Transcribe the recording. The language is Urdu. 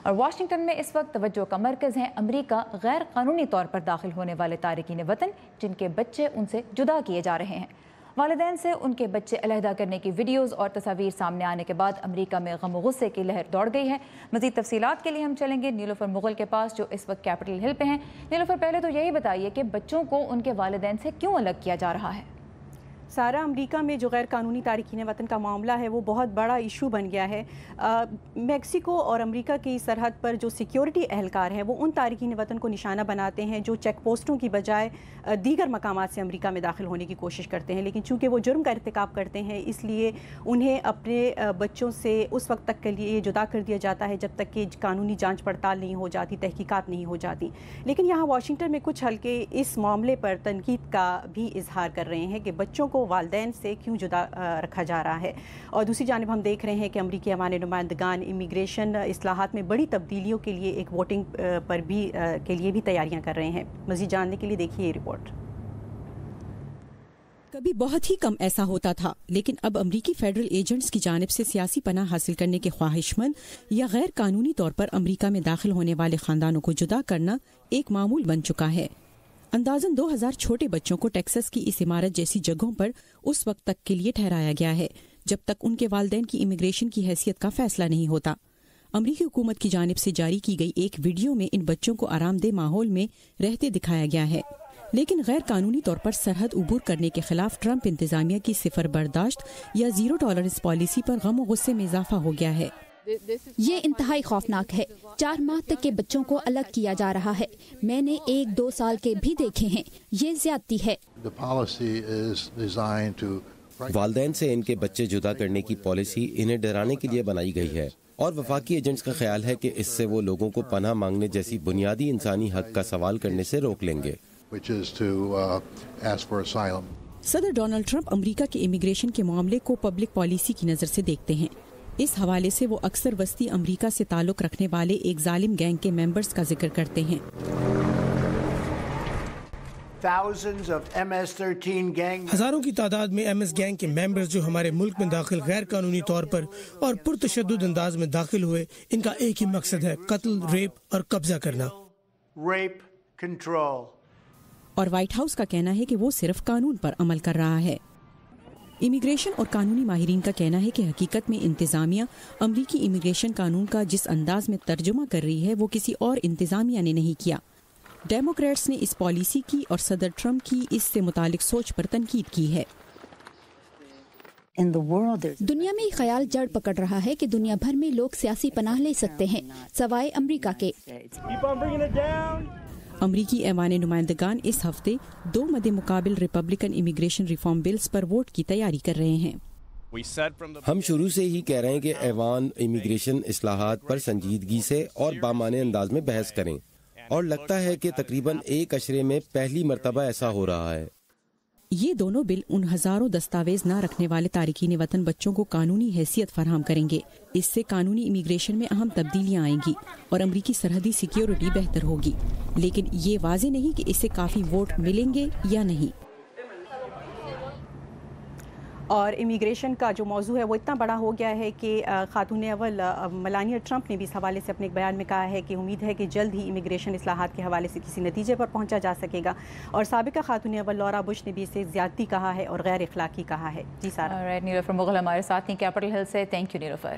اور واشنگٹن میں اس وقت توجہ کا مرکز ہے امریکہ غیر قانونی طور پر داخل ہونے والے تارکین وطن جن کے بچے ان سے جدا کیے جا رہے ہیں۔ والدین سے ان کے بچے علیحدہ کرنے کی ویڈیوز اور تصاویر سامنے آنے کے بعد امریکہ میں غم و غصے کی لہر دوڑ گئی ہے۔ مزید تفصیلات کے لیے ہم چلیں گے نیلوفر مغل کے پاس جو اس وقت کیپٹل ہل پہ ہیں۔ نیلوفر، پہلے تو یہی بتائیے کہ بچوں کو ان کے والدین سے کیوں الگ کیا جا رہا ہے؟ سارا، امریکہ میں جو غیر قانونی تارکین وطن کا معاملہ ہے وہ بہت بڑا ایشو بن گیا ہے۔ میکسیکو اور امریکہ کی سرحد پر جو سیکیورٹی اہلکار ہیں وہ ان تارکین وطن کو نشانہ بناتے ہیں جو چیک پوسٹوں کی بجائے دیگر مقامات سے امریکہ میں داخل ہونے کی کوشش کرتے ہیں، لیکن چونکہ وہ جرم کا ارتکاب کرتے ہیں اس لیے انہیں اپنے بچوں سے اس وقت تک کے لیے جدا کر دیا جاتا ہے جب تک کہ قانونی جانچ پڑتال نہیں ہو جاتی، تحقیقات نہیں ہو جاتی۔ لیکن یہاں واشنگٹن میں کچھ حلقے اس معاملے پر تنقید کا بھی اظہار کر رہے ہیں کہ بچوں کو والدین سے کیوں جدا رکھا جا رہا ہے، اور دوسری جانب ہم دیکھ رہے ہیں کہ امریکی ایوان نمائندگان امیگریشن اصلاحات میں بڑی تبدیلیوں کے لیے ایک ووٹنگ پر بھی کے لیے بھی تیاریاں کر رہے ہیں۔ مزید جاننے کے لیے دیکھیے یہ رپورٹ۔ کبھی بہت ہی کم ایسا ہوتا تھا، لیکن اب امریکی فیڈرل ایجنٹس کی جانب سے سیاسی پناہ حاصل کرنے کے خواہش مند یا غیر قانونی طور پر امریکہ میں داخل ہونے والے خاندانوں کو جدا کرنا ایک معمول بن چکا ہے۔ اندازاً 2000 چھوٹے بچوں کو ٹیکساس کی اس عمارت جیسی جگہوں پر اس وقت تک کے لیے ٹھہرایا گیا ہے جب تک ان کے والدین کی امیگریشن کی حیثیت کا فیصلہ نہیں ہوتا۔ امریکی حکومت کی جانب سے جاری کی گئی ایک ویڈیو میں ان بچوں کو آرام دہ ماحول میں رہتے دکھایا گیا ہے، لیکن غیر قانونی طور پر سرحد عبور کرنے کے خلاف ٹرمپ انتظامیہ کی صفر برداشت یا زیرو ٹالرنس پالیسی پر غم و غصے میں اضافہ ہو گیا ہے۔ یہ انتہائی خوفناک ہے۔ 4 ماہ تک کے بچوں کو الگ کیا جا رہا ہے۔ میں نے 1-2 سال کے بھی دیکھے ہیں۔ یہ زیادتی ہے۔ والدین سے ان کے بچے جدا کرنے کی پالیسی انہیں ڈرانے کے لیے بنائی گئی ہے، اور وفاقی ایجنٹس کا خیال ہے کہ اس سے وہ لوگوں کو پناہ مانگنے جیسی بنیادی انسانی حق کا سوال کرنے سے روک لیں گے۔ صدر ڈونلڈ ٹرمپ امریکہ کے امیگریشن کے معاملے کو پبلک پالیسی کی نظر سے دیکھتے ہیں۔ اس حوالے سے وہ اکثر وسطی امریکہ سے تعلق رکھنے والے ایک ظالم گینگ کے ممبرز کا ذکر کرتے ہیں۔ ہزاروں کی تعداد میں ایم ایس گینگ کے ممبرز جو ہمارے ملک میں داخل غیر قانونی طور پر اور پرتشدد انداز میں داخل ہوئے، ان کا ایک ہی مقصد ہے: قتل، ریپ اور قبضہ کرنا۔ اور وائٹ ہاؤس کا کہنا ہے کہ وہ صرف قانون پر عمل کر رہا ہے۔ امیگریشن اور قانونی ماہرین کا کہنا ہے کہ حقیقت میں انتظامیہ امریکی امیگریشن قانون کا جس انداز میں ترجمہ کر رہی ہے وہ کسی اور انتظامیہ نے نہیں کیا۔ ڈیموکریٹس نے اس پالیسی کی اور صدر ٹرمپ کی اس سے متعلق سوچ پر تنقید کی ہے۔ دنیا میں یہ خیال جڑ پکڑ رہا ہے کہ دنیا بھر میں لوگ سیاسی پناہ لے سکتے ہیں سوائے امریکہ کے۔ امریکی ایوان نمائندگان اس ہفتے 2 مد مقابل ریپبلکن امیگریشن ریفارم بلز پر ووٹ کی تیاری کر رہے ہیں۔ ہم شروع سے ہی کہہ رہے ہیں کہ ایوان امیگریشن اصلاحات پر سنجیدگی سے اور بامعنی انداز میں بحث کریں، اور لگتا ہے کہ تقریباً 1 عشرے میں پہلی مرتبہ ایسا ہو رہا ہے۔ یہ دونوں بل ان ہزاروں دستاویز نہ رکھنے والے تارکین وطن بچوں کو قانونی حیثیت فراہم کریں گے۔ اس سے قانونی امیگریشن میں اہم تبدیلیاں آئیں گی اور امریکی سرحدی سیکیورٹی بہتر ہوگی، لیکن یہ واضح نہیں کہ اس سے کافی ووٹ ملیں گے یا نہیں۔ اور امیگریشن کا جو موضوع ہے وہ اتنا بڑا ہو گیا ہے کہ خاتون اول ملانیا ٹرمپ نے بھی اس حوالے سے اپنے ایک بیان میں کہا ہے کہ امید ہے کہ جلد ہی امیگریشن اصلاحات کے حوالے سے کسی نتیجے پر پہنچا جا سکے گا، اور سابقہ خاتون اول لورا بش نے بھی اسے زیادتی کہا ہے اور غیر اخلاقی کہا ہے۔ جی سارا۔ نیلوفر مغل ہمارے ساتھ ہیں کیپٹل ہل سے۔ Thank you Niloufer.